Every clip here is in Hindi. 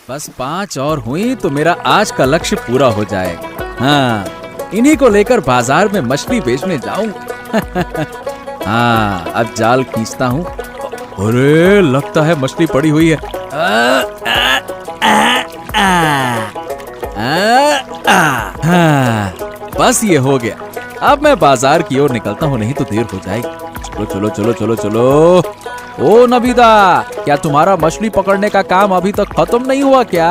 बस 5 और हुई तो मेरा आज का लक्ष्य पूरा हो जाएगा। हाँ, इन्हीं को लेकर बाजार में मछली बेचने जाऊंगा। हाँ, अब जाल खींचता हूँ। अरे लगता है मछली पड़ी हुई है। हाँ, बस ये हो गया। अब मैं बाजार की ओर निकलता हूँ, नहीं तो देर हो जाएगी। चलो चलो चलो चलो चलो। ओ नबीदा, क्या तुम्हारा मछली पकड़ने का काम अभी तक खत्म नहीं हुआ क्या?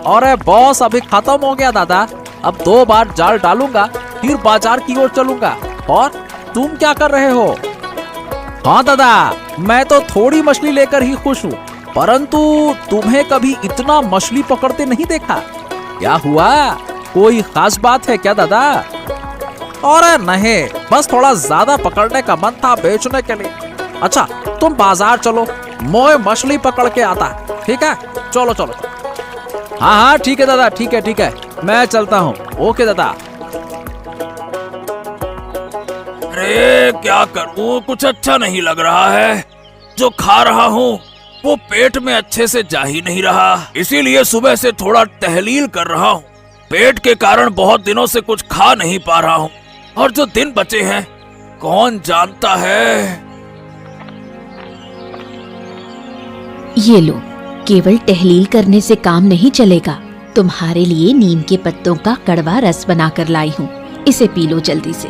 अरे बॉस, अभी खत्म हो गया दादा। अब 2 बार जाल डालूंगा, फिर बाजार की ओर चलूंगा। और तुम क्या कर रहे हो? हाँ दादा, मैं तो थोड़ी मछली लेकर ही खुश हूँ, परंतु तुम्हें कभी इतना मछली पकड़ते नहीं देखा। क्या हुआ? कोई खास बात है क्या दादा? अरे नहीं, बस थोड़ा ज्यादा पकड़ने का मन था बेचने के लिए। अच्छा, तुम बाजार चलो, मैं मछली पकड़ के आता। ठीक है, चलो चलो। हाँ हाँ ठीक है दादा, ठीक है ठीक है, मैं चलता हूँ। ओके दादा। अरे क्या करूं, कुछ अच्छा नहीं लग रहा है। जो खा रहा हूँ वो पेट में अच्छे से जा ही नहीं रहा, इसीलिए सुबह से थोड़ा टहलील कर रहा हूँ। पेट के कारण बहुत दिनों से कुछ खा नहीं पा रहा हूँ, और जो दिन बचे हैं कौन जानता है। ये लो, केवल टहलील करने से काम नहीं चलेगा। तुम्हारे लिए नीम के पत्तों का कड़वा रस बनाकर लाई हूँ, इसे पी लो जल्दी से।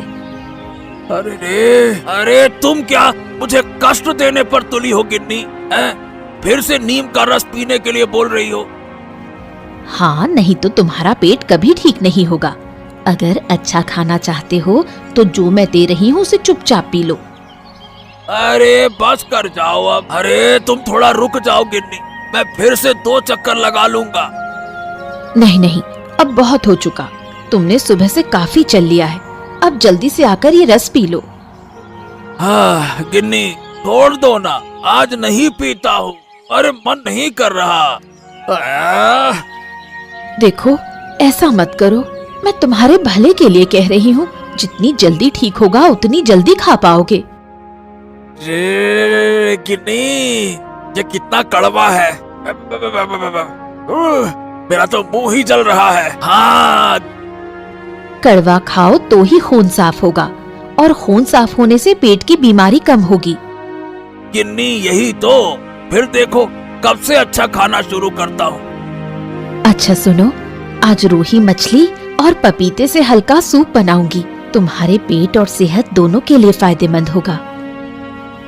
अरे तुम क्या मुझे कष्ट देने पर तुली हो गिन्नी? फिर से नीम का रस पीने के लिए बोल रही हो? हाँ, नहीं तो तुम्हारा पेट कभी ठीक नहीं होगा। अगर अच्छा खाना चाहते हो तो जो मैं दे रही हूँ उसे चुपचाप पी लो। अरे बस कर जाओ अब। अरे तुम थोड़ा रुक जाओ गिन्नी, मैं फिर से 2 चक्कर लगा लूंगा। नहीं नहीं, अब बहुत हो चुका। तुमने सुबह से काफी चल लिया है, अब जल्दी से आकर ये रस पी लो। हाँ गिन्नी, छोड़ दो ना, आज नहीं पीता हूँ। अरे मन नहीं कर रहा। देखो, ऐसा मत करो, मैं तुम्हारे भले के लिए कह रही हूँ। जितनी जल्दी ठीक होगा उतनी जल्दी खा पाओगे। गिन्नी, ये कितना कड़वा है। मेरा तो मुंह ही जल रहा है। हाँ, कड़वा खाओ तो ही खून साफ होगा, और खून साफ होने से पेट की बीमारी कम होगी। गिन्नी यही तो, फिर देखो कब से अच्छा खाना शुरू करता हूँ। अच्छा सुनो, आज रोही मछली और पपीते से हल्का सूप बनाऊंगी। तुम्हारे पेट और सेहत दोनों के लिए फायदेमंद होगा।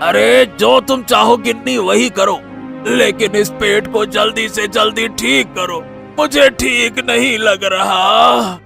अरे जो तुम चाहो गिन्नी वही करो, लेकिन इस पेट को जल्दी से जल्दी ठीक करो, मुझे ठीक नहीं लग रहा।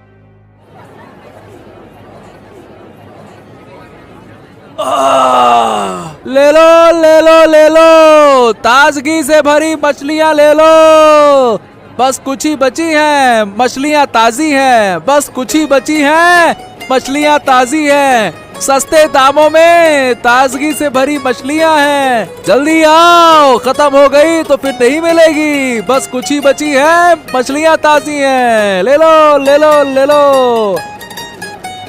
ले लो ले लो ले लो, ताजगी से भरी मछलियाँ ले लो। बस कुछ ही बची हैं, मछलियाँ ताजी हैं। बस कुछ ही बची हैं, मछलियाँ ताजी हैं। सस्ते दामों में ताजगी से भरी मछलियाँ हैं। जल्दी आओ, खत्म हो गई तो फिर नहीं मिलेगी। बस कुछ ही बची है, मछलियाँ ताजी हैं। ले लो ले लो ले लो।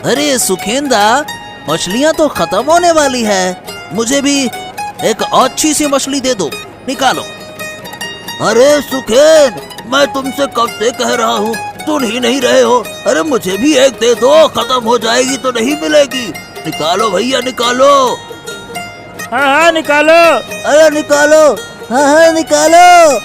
अरे सुखेंदा, मछलियाँ तो खत्म होने वाली है, मुझे भी एक अच्छी सी मछली दे दो, निकालो। अरे सुखेन, मैं तुमसे कब से कह रहा हूँ, सुन ही नहीं रहे हो। अरे मुझे भी एक दे दो, खत्म हो जाएगी तो नहीं मिलेगी। निकालो भैया निकालो। हाँ हाँ निकालो। अरे निकालो, हाँ हाँ निकालो।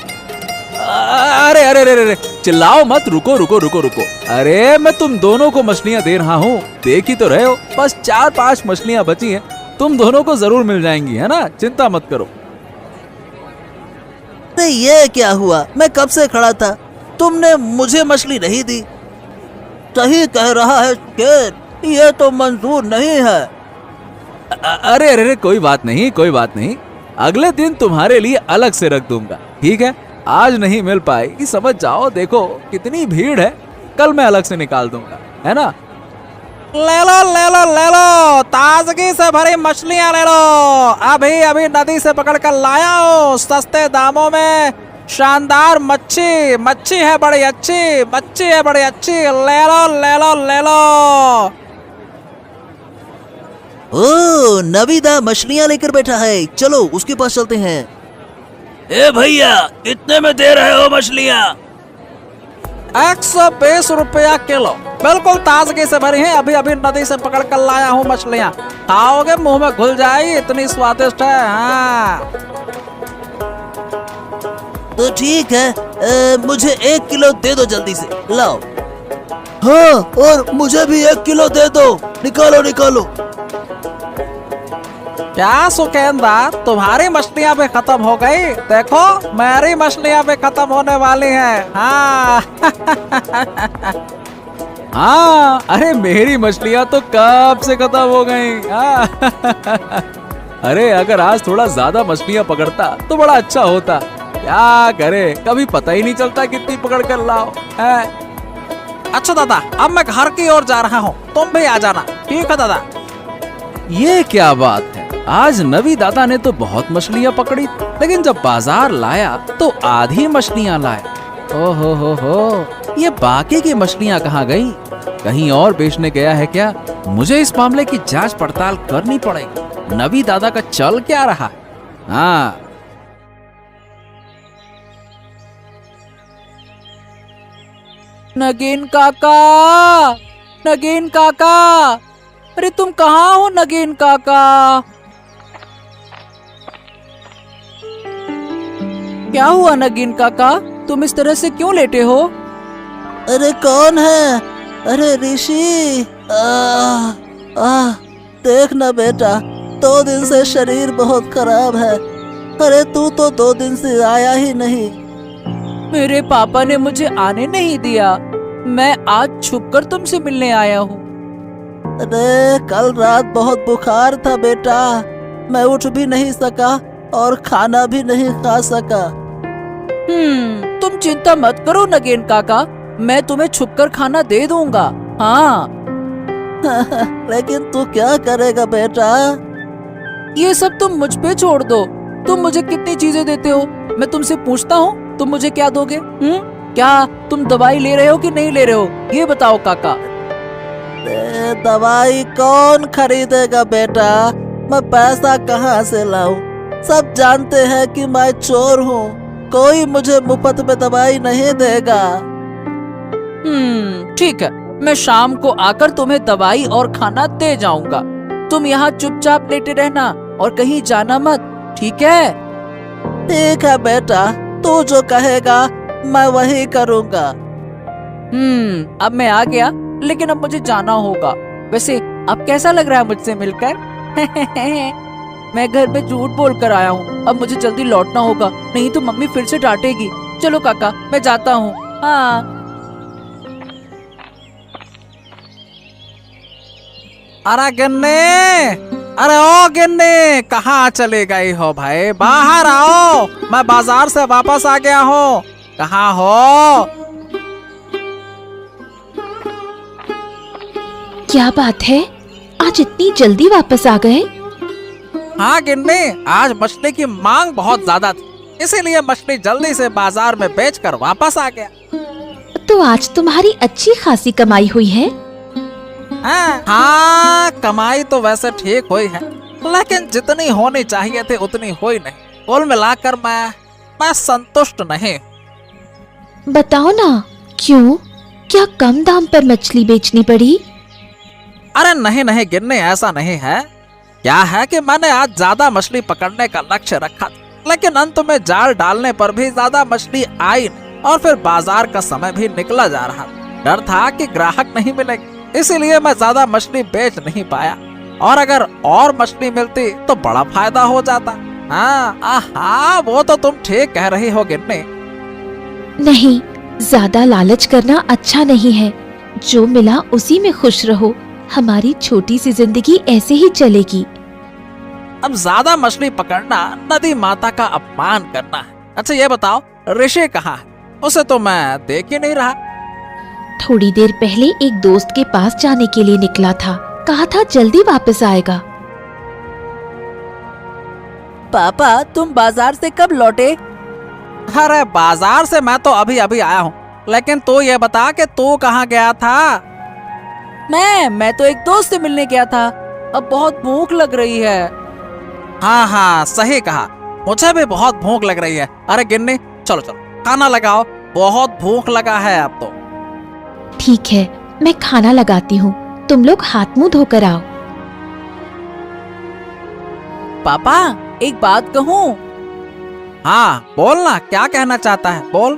अरे अरे अरे अरे, चिल्लाओ मत, रुको रुको रुको रुको। अरे मैं तुम दोनों को मछलियाँ दे रहा हूँ, देख ही तो रहे हो। बस 4-5 मछलियाँ बची हैं, तुम दोनों को जरूर मिल जाएंगी, है ना? चिंता मत करो। अरे ये क्या हुआ, मैं कब से खड़ा था, तुमने मुझे मछली नहीं दी। सही कह रहा है सुखेन, ये तो मंजूर नहीं है। अरे अरे अरे, कोई बात नहीं कोई बात नहीं, अगले दिन तुम्हारे लिए अलग से रख दूंगा। ठीक है, आज नहीं मिल पाएगी, समझ जाओ। देखो कितनी भीड़ है, कल मैं अलग से निकाल दूंगा, है ना? ले लो ले लो ले लो, ताजगी से भरी मछलियाँ ले लो। अभी अभी नदी से पकड़ कर लाया हूँ, सस्ते दामों में। शानदार मच्छी, मच्छी है बड़ी अच्छी, मच्छी है बड़ी अच्छी। ले लो ले लो ले लो। ओ, नबीदा मछलियाँ लेकर बैठा है, चलो उसके पास चलते हैं। ए भैया, कितने में दे रहे हो मछलियाँ? 120 रुपया किलो, बिल्कुल ताजगी से भरी है। अभी अभी नदी से पकड़ कर लाया हूँ मछलियाँ। खाओगे मुंह में घुल जाएगी, इतनी स्वादिष्ट है। हाँ तो ठीक है, मुझे 1 किलो दे दो जल्दी से, लाओ। हाँ, और मुझे भी 1 किलो दे दो, निकालो निकालो। क्या सुखेंदा, तुम्हारी मछलियाँ भी खत्म हो गई? देखो मेरी मछलियाँ भी खत्म होने वाली हैं। हाँ हाँ, अरे मेरी मछलियाँ तो कब से खत्म हो गई। अरे अगर आज थोड़ा ज्यादा मछलियाँ पकड़ता तो बड़ा अच्छा होता। क्या करे, कभी पता ही नहीं चलता कितनी पकड़ कर लाओ है। अच्छा दादा, अब मैं घर की ओर जा रहा हूँ, तुम भी आ जाना। ठीक है दादा। ये क्या बात है, आज नवी दादा ने तो बहुत मछलियाँ पकड़ी, लेकिन जब बाजार लाया तो आधी मछलियाँ लाया। ओहो हो, ये बाकी की मछलियाँ कहाँ गई? कहीं और बेचने गया है क्या? मुझे इस मामले की जांच पड़ताल करनी पड़ेगी। नवी दादा का चल क्या रहा है? हाँ, नगीन काका, नगीन काका, अरे तुम कहाँ हो नगीन काका? क्या हुआ नगीन काका, तुम इस तरह से क्यों लेटे हो? अरे कौन है? अरे ऋषि, देख ना बेटा, 2 दिन से शरीर बहुत खराब है। अरे तू तो 2 दिन से आया ही नहीं। मेरे पापा ने मुझे आने नहीं दिया, मैं आज छुपकर तुमसे मिलने आया हूँ। अरे कल रात बहुत बुखार था बेटा, मैं उठ भी नहीं सका और खाना भी नहीं खा सका। तुम चिंता मत करो नगेन काका, मैं तुम्हें छुपकर खाना दे दूंगा। हाँ लेकिन तू क्या करेगा बेटा? ये सब तुम मुझ पे छोड़ दो। तुम मुझे कितनी चीजें देते हो, मैं तुमसे पूछता हूँ, तुम मुझे क्या दोगे? क्या तुम दवाई ले रहे हो कि नहीं ले रहे हो, ये बताओ काका। दवाई कौन खरीदेगा बेटा, मैं पैसा कहाँ से लाऊं? सब जानते हैं कि मैं चोर हूँ, कोई मुझे मुफ्त में दवाई नहीं देगा। ठीक है, मैं शाम को आकर तुम्हें दवाई और खाना दे जाऊंगा। तुम यहाँ चुपचाप लेटे रहना और कहीं जाना मत, ठीक है? ठीक है बेटा, तू जो कहेगा मैं वही करूँगा। अब मैं आ गया, लेकिन अब मुझे जाना होगा। वैसे अब कैसा लग रहा है मुझसे मिलकर? मैं घर पे झूठ बोल कर आया हूँ, अब मुझे जल्दी लौटना होगा, नहीं तो मम्मी फिर से डांटेगी। चलो काका, मैं जाता हूँ। हाँ। अरे गिन्नी, अरे ओ गिन्नी, कहाँ चले गई हो भाई? बाहर आओ, मैं बाजार से वापस आ गया हूँ। कहाँ हो? क्या बात है, आज इतनी जल्दी वापस आ गए? हाँ गिन्नी, आज मछली की मांग बहुत ज्यादा थी, इसीलिए मछली जल्दी से बाजार में बेचकर वापस आ गया। तो आज तुम्हारी अच्छी खासी कमाई हुई है? हाँ, कमाई तो वैसे ठीक हुई है, लेकिन जितनी होनी चाहिए थी उतनी हुई नहीं। कुल मिलाकर मैं संतुष्ट नहीं। बताओ ना, क्यों? क्या कम दाम पर मछली बेचनी पड़ी? अरे नहीं नहीं गिन्नी, ऐसा नहीं है। क्या है कि मैंने आज ज्यादा मछली पकड़ने का लक्ष्य रखा था, लेकिन अंत में जाल डालने पर भी ज्यादा मछली आई नहीं, और फिर बाजार का समय भी निकला जा रहा था। डर था कि ग्राहक नहीं मिलेंगे, इसीलिए मैं ज्यादा मछली बेच नहीं पाया, और अगर और मछली मिलती तो बड़ा फायदा हो जाता। हाँ, वो तो तुम ठीक कह रही हो गिन्नी। नहीं, ज्यादा लालच करना अच्छा नहीं है। जो मिला उसी में खुश रहो, हमारी छोटी सी जिंदगी ऐसे ही चलेगी। अब ज्यादा मछली पकड़ना नदी माता का अपमान करना है। अच्छा ये बताओ, ऋषि कहाँ है? उसे तो मैं देख ही नहीं रहा। थोड़ी देर पहले एक दोस्त के पास जाने के लिए निकला था, कहा था जल्दी वापस आएगा। पापा, तुम बाजार से कब लौटे? अरे बाजार से मैं तो अभी अभी आया हूँ, लेकिन तू ये बता कि तू कहाँ गया था? मैं तो एक दोस्त से मिलने गया था, अब बहुत भूख लग रही है। हाँ, सही कहा, मुझे भी बहुत भूख लग रही है। अरे गिन्नी, चलो चलो खाना लगाओ, बहुत भूख लगा है अब तो। ठीक है, मैं खाना लगाती हूँ, तुम लोग हाथ मुंह धोकर आओ। पापा, एक बात कहूँ? हाँ बोलना, क्या कहना चाहता है, बोल।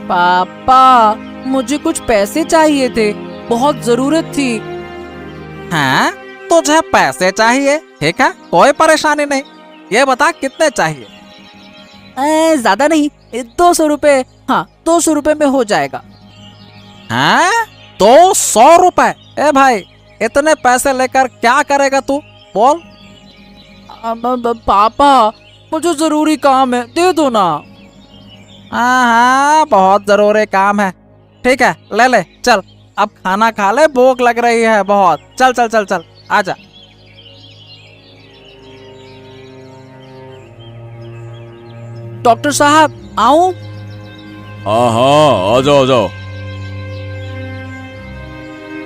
पापा, मुझे कुछ पैसे चाहिए थे, बहुत जरूरत थी। हाँ, तुझे पैसे चाहिए? ठीक है, कोई परेशानी नहीं। ये बता कितने चाहिए? ज्यादा नहीं, 200 रुपए। हाँ, 200 रुपए में हो जाएगा। हाँ, 200 रुपए? ए भाई, इतने पैसे लेकर क्या करेगा तू, बोल। पापा, मुझे जरूरी काम है, दे दो ना। हाँ हाँ, बहुत जरूरी काम है। ठीक है, ले ले, चल अब खाना खा ले, भूख लग रही है बहुत। चल चल चल चल, आजा। डॉक्टर साहब, आऊं? हाँ हाँ, आ जाओ आ जाओ।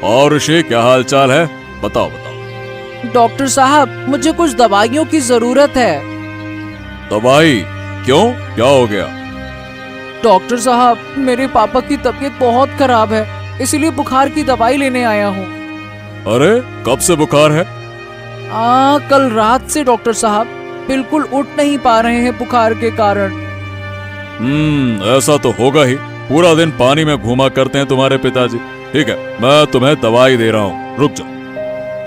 और ऋषि, क्या हाल चाल है, बताओ बताओ। डॉक्टर साहब, मुझे कुछ दवाइयों की जरूरत है। दवाई? क्यों, क्या हो गया? डॉक्टर साहब, मेरे पापा की तबीयत बहुत खराब है, इसलिए बुखार की दवाई लेने आया हूँ। अरे, कब से बुखार है? कल रात से डॉक्टर साहब, बिल्कुल उठ नहीं पा रहे हैं बुखार के कारण। ऐसा तो होगा ही, पूरा दिन पानी में घूमा करते हैं तुम्हारे पिताजी। ठीक है, मैं तुम्हें दवाई दे रहा हूँ, रुक जाओ।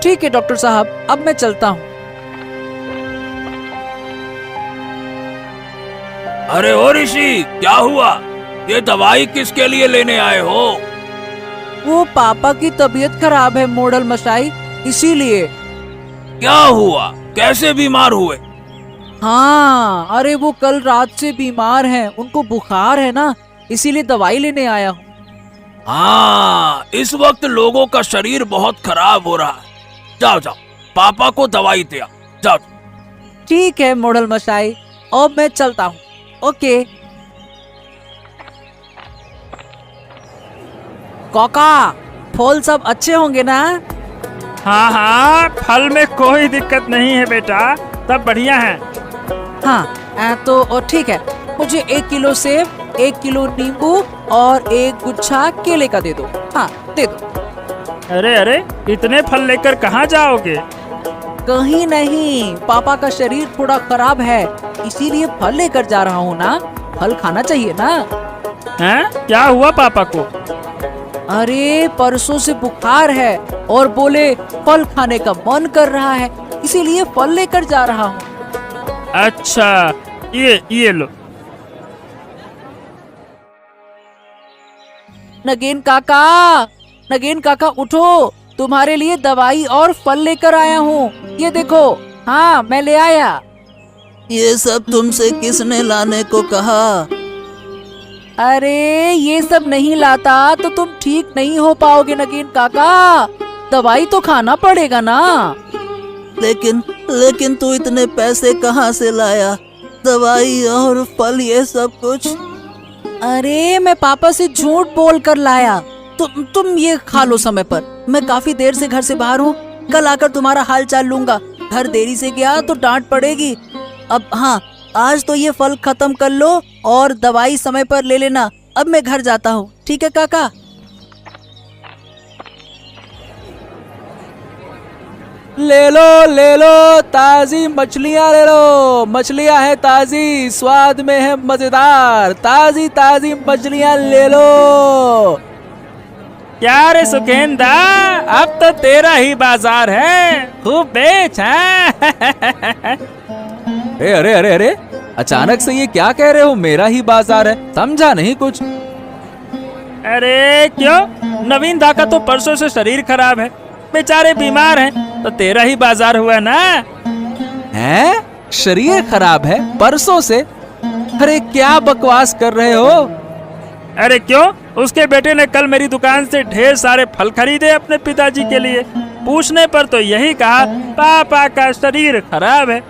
ठीक है डॉक्टर साहब, अब मैं चलता हूँ। अरे ओ ऋषि, क्या हुआ? ये दवाई किसके लिए लेने आए हो? वो पापा की तबीयत खराब है मोडल मशाई, इसीलिए। क्या हुआ, कैसे बीमार हुए? हाँ, अरे वो कल रात से बीमार हैं, उनको बुखार है ना, इसीलिए दवाई लेने आया हूँ। हाँ, इस वक्त लोगों का शरीर बहुत खराब हो रहा है। जाओ जाओ, पापा को दवाई दे आओ, जाओ। ठीक है मोडल मशाई, अब मैं चलता हूँ। ओके। काका, फल सब अच्छे होंगे ना? हाँ हाँ, फल में कोई दिक्कत नहीं है बेटा, सब बढ़िया है। हाँ, तो ठीक है, मुझे 1 किलो सेब, 1 किलो नींबू और 1 गुच्छा केले का दे दो। हाँ, दे दो। अरे अरे, इतने फल लेकर कहाँ जाओगे? कहीं नहीं, पापा का शरीर थोड़ा खराब है, इसीलिए फल लेकर जा रहा हूँ ना, फल खाना चाहिए ना। हैं? क्या हुआ पापा को? अरे परसों से बुखार है और बोले फल खाने का मन कर रहा है, इसीलिए फल लेकर जा रहा हूँ। अच्छा, ये लो। नगेन काका, नगेन काका उठो, तुम्हारे लिए दवाई और फल लेकर आया हूँ, ये देखो। हाँ, मैं ले आया। ये सब तुमसे किसने लाने को कहा? अरे ये सब नहीं लाता तो तुम ठीक नहीं हो पाओगे नगेन काका, दवाई तो खाना पड़ेगा ना। लेकिन तू इतने पैसे कहाँ से लाया? दवाई और फल, ये सब कुछ? अरे मैं पापा से झूठ बोल कर लाया। तुम ये खा लो समय पर, मैं काफी देर से घर से बाहर हूँ, कल आकर तुम्हारा हाल चाल लूंगा। घर देरी से गया तो डांट पड़ेगी। अब हाँ, आज तो ये फल खत्म कर लो और दवाई समय पर ले लेना। अब मैं घर जाता हूँ, ठीक है काका? ले लो ताजी मछलियाँ ले लो, मछलियाँ है ताजी, स्वाद में है मजेदार, ताजी ताजी मछलियाँ ले लो। क्या रे सुखेंदा, अब तो तेरा ही बाजार है, खूब बेच। अरे अरे अरे अरे, अचानक से ये क्या कह रहे हो, मेरा ही बाजार है, समझा नहीं कुछ। अरे क्यों, नवीन दा का तो परसों से शरीर खराब है, बेचारे बीमार हैं, तो तेरा ही बाजार हुआ ना। हैं? शरीर खराब है परसों से? अरे क्या बकवास कर रहे हो? अरे क्यों, उसके बेटे ने कल मेरी दुकान से ढेर सारे फल खरीदे अपने पिताजी के लिए। पूछने पर तो यही कहा पापा का शरीर खराब है,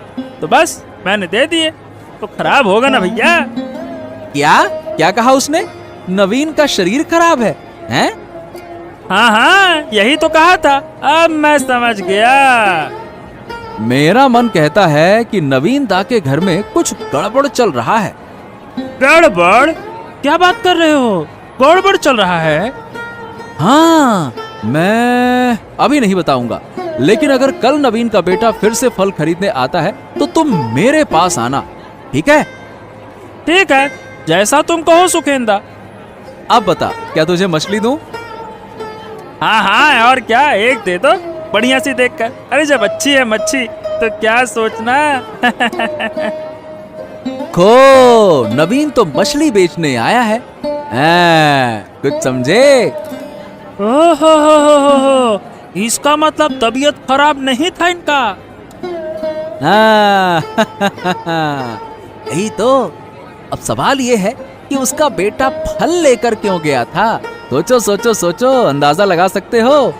तो बस मैंने दे दिए। तो खराब होगा ना भैया। क्या क्या कहा उसने? नवीन का शरीर खराब है? हैं? हाँ हाँ, यही तो कहा था, अब मैं समझ गया। मेरा मन कहता है कि नवीन दा के घर में कुछ गड़बड़ चल रहा है। गड़बड़? क्या बात कर रहे हो? गड़बड़ चल रहा है? हाँ, मैं अभी नहीं बताऊंगा, लेकिन अगर कल नवीन का बेटा फिर से फल खरीदने आता है तो तुम मेरे पास आना, ठीक है? ठीक है, जैसा तुम कहो सुखेंदा। अब बता, क्या तुझे मछली दूं? हाँ हाँ, और क्या, एक दे दो बढ़िया सी देखकर। अरे जब अच्छी है मच्छी तो क्या सोचना। खो, नवीन तो मछली बेचने आया है। कुछ समझे? ओहो, इसका मतलब तबीयत खराब नहीं था इनका। हाँ, यही तो। अब सवाल ये है कि उसका बेटा फल लेकर क्यों गया था? सोचो सोचो सोचो, अंदाजा लगा सकते हो?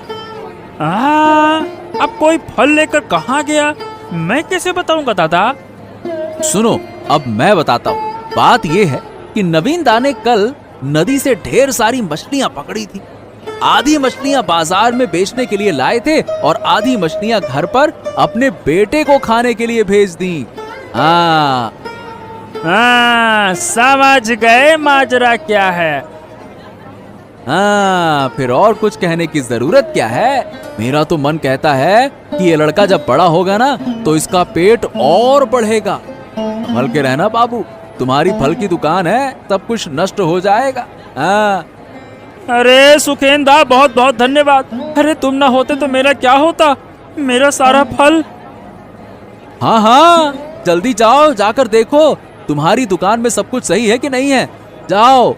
अब कोई फल लेकर कहाँ गया, मैं कैसे बताऊंगा दादा? सुनो, अब मैं बताता हूँ। बात ये है कि नवीन दा ने कल नदी से ढेर सारी मछलियाँ पकड़ी थी। आधी मछलियाँ बाजार में बेचने के लिए लाए थे और आधी मछलियाँ घर पर अपने बेटे को खाने के लिए भेज दी। हाँ, समझ गए माजरा क्या है। हाँ, फिर और कुछ कहने की जरूरत क्या है? मेरा तो मन कहता है कि ये लड़का जब बड़ा होगा ना तो इसका पेट और बढ़ेगा। संभल के रहना बाबू, तुम्हारी फल की दुकान है, सब कुछ नष्ट हो जाएगा। हाँ। अरे सुखेंदा, बहुत बहुत धन्यवाद। अरे तुम ना होते तो मेरा क्या होता, मेरा सारा फल। हाँ हाँ, जल्दी जाओ, जाकर देखो तुम्हारी दुकान में सब कुछ सही है कि नहीं है। जाओ।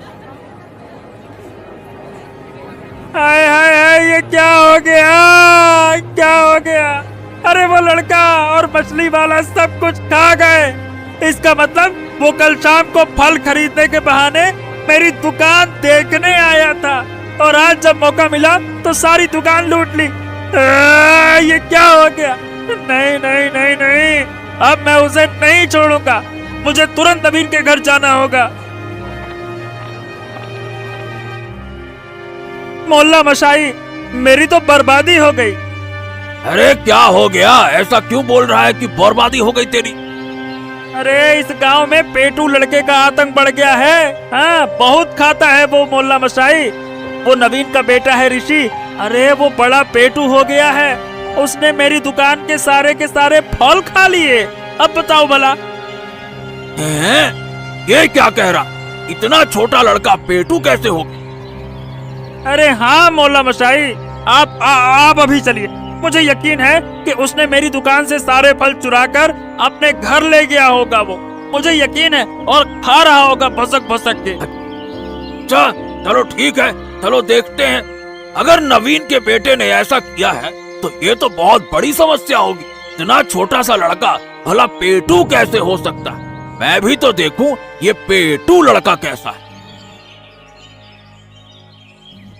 हाय हाय हाय, ये क्या हो गया, क्या हो गया? अरे वो लड़का और मछली वाला सब कुछ खा गए। इसका मतलब वो कल शाम को फल खरीदने के बहाने मेरी दुकान देखने आया था और आज जब मौका मिला तो सारी दुकान लूट ली। ये क्या हो गया? नहीं नहीं नहीं नहीं, अब मैं उसे नहीं छोड़ूंगा। मुझे तुरंत नवीन के घर जाना होगा। मोहल्ला मशाई, मेरी तो बर्बादी हो गई। अरे क्या हो गया? ऐसा क्यों बोल रहा है कि बर्बादी हो गई तेरी? अरे इस गांव में पेटू लड़के का आतंक बढ़ गया है। हाँ, बहुत खाता है वो मोहल्ला मशाई। वो नवीन का बेटा है ऋषि। अरे वो बड़ा पेटू हो गया है। उसने मेरी दुकान के सारे फल खा लिए। अब बताओ भला। ये क्या कह रहा? इतना छोटा लड़का पेटू कैसे हो गया? अरे हाँ मोहल्ला मशाई, आप अभी चलिए। मुझे यकीन है कि उसने मेरी दुकान से सारे फल चुराकर अपने घर ले गया होगा। वो मुझे यकीन है, और खा रहा होगा भसक भसक के। चलो ठीक है, चलो देखते हैं। अगर नवीन के बेटे ने ऐसा किया है तो ये तो बहुत बड़ी समस्या होगी। इतना छोटा सा लड़का भला पेटू कैसे हो सकता है? मैं भी तो देखूं ये पेटू लड़का कैसा है।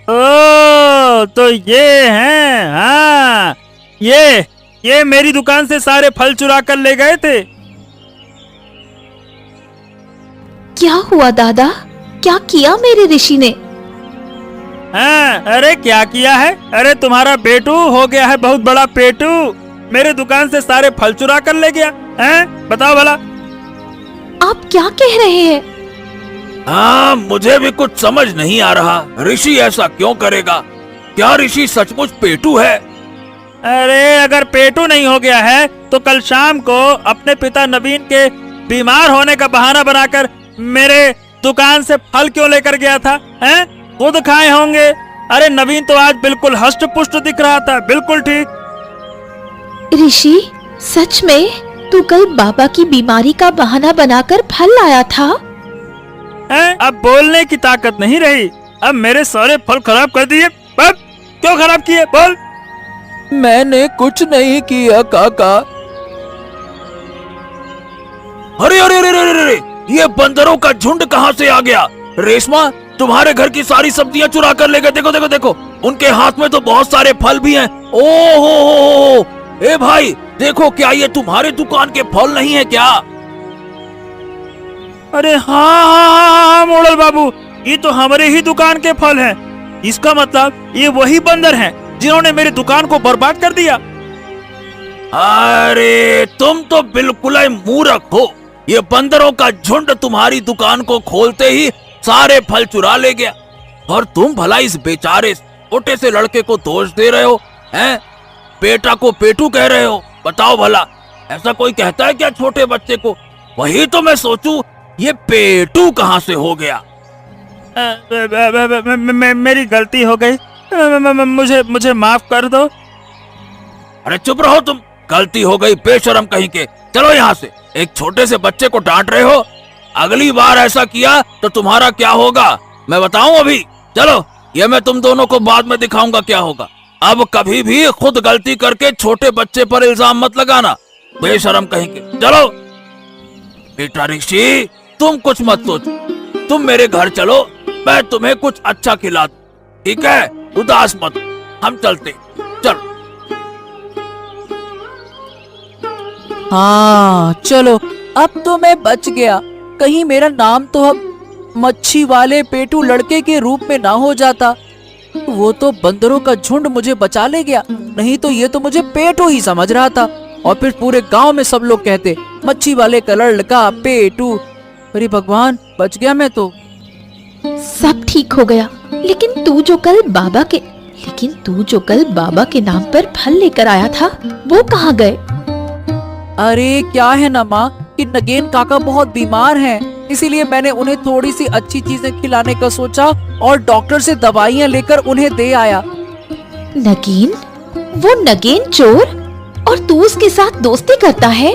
ओ, तो ये हैं। हाँ, ये मेरी दुकान से सारे फल चुरा कर ले गए थे। क्या हुआ दादा? क्या किया मेरे ऋषि ने? हाँ, अरे क्या किया है? अरे तुम्हारा बेटू हो गया है बहुत बड़ा पेटू। मेरे दुकान से सारे फल चुरा कर ले गया है। बताओ भला। आप क्या कह रहे हैं? हाँ, मुझे भी कुछ समझ नहीं आ रहा। ऋषि ऐसा क्यों करेगा? क्या ऋषि सचमुच पेटू है? अरे अगर पेटू नहीं हो गया है तो कल शाम को अपने पिता नवीन के बीमार होने का बहाना बनाकर मेरे दुकान से फल क्यों लेकर गया था? हैं? खुद खाए होंगे। अरे नवीन तो आज बिल्कुल हष्ट पुष्ट दिख रहा था, बिल्कुल ठीक। ऋषि, सच में तू कल बाबा की बीमारी का बहाना बनाकर फल लाया था? हैं? अब बोलने की ताकत नहीं रही। अब मेरे सारे फल खराब कर दिए। क्यों खराब किए? बोल। मैंने कुछ नहीं किया काका। अरे अरे अरे अरे अरे, ये बंदरों का झुंड कहाँ से आ गया? रेशमा, तुम्हारे घर की सारी सब्जियां चुरा कर ले गए। देखो देखो देखो, उनके हाथ में तो बहुत सारे फल भी हैं। ओहो, ए भाई देखो, क्या ये तुम्हारे दुकान के फल नहीं है क्या? अरे हाँ मोड़ल बाबू, ये तो हमारे ही दुकान के फल हैं। इसका मतलब ये वही बंदर हैं जिन्होंने मेरी दुकान को बर्बाद कर दिया। अरे तुम तो बिल्कुल ही मूर्ख हो। ये बंदरों का झुंड तुम्हारी दुकान को खोलते ही सारे फल चुरा ले गया, और तुम भला इस बेचारे छोटे से लड़के को दोष दे रहे हो हैं? बेटा को पेटू कह रहे हो। बताओ भला, ऐसा कोई कहता है क्या छोटे बच्चे को? वही तो मैं सोचूं ये पेटू कहाँ से हो गया। मेरी गलती हो गई, मुझे माफ कर दो। अरे चुप रहो तुम, गलती हो गई बेशरम कहीं के। चलो यहाँ से, एक छोटे से बच्चे को डांट रहे हो। अगली बार ऐसा किया तो तुम्हारा क्या होगा मैं बताऊं अभी। चलो, ये मैं तुम दोनों को बाद में दिखाऊंगा क्या होगा। अब कभी भी खुद गलती करके छोटे बच्चे पर इल्जाम मत लगाना, बेशरम कहीं के। चलो बेटा ऋषि, तुम कुछ मत सोचो, तुम मेरे घर चलो, मैं तुम्हें कुछ अच्छा खिला दूं, ठीक है? उदास मत, हम चलते। चलो। हाँ चलो, अब तो मैं बच गया। कहीं मेरा नाम तो अब मच्छी वाले पेटू लड़के के रूप में ना हो जाता। वो तो बंदरों का झुंड मुझे बचा ले गया, नहीं तो ये तो मुझे पेटू ही समझ रहा था। और फिर पूरे गांव में सब लोग कहते मच्छी वाले का लड़का पेटू। अरे भगवान, बच गया मैं तो। सब ठीक हो गया, लेकिन तू जो कल बाबा के नाम पर फल लेकर आया था, वो कहाँ गए? अरे क्या है ना माँ कि नगेन काका बहुत बीमार हैं, इसीलिए मैंने उन्हें थोड़ी सी अच्छी चीजें खिलाने का सोचा और डॉक्टर से दवाइयाँ लेकर उन्हें दे आया। नगेन? वो नगेन चोर? और तू उसके साथ दोस्ती करता है?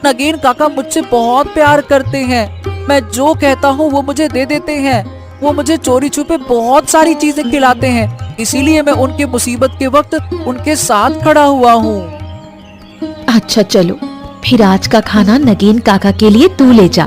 नगेन काका मुझसे बहुत प्यार करते हैं। मैं जो कहता हूँ वो मुझे दे देते हैं। वो मुझे चोरी छुपे बहुत सारी चीजें खिलाते हैं, इसीलिए मैं उनके मुसीबत के वक्त उनके साथ खड़ा हुआ हूँ। अच्छा चलो, फिर आज का खाना नगेन काका के लिए तू ले जा।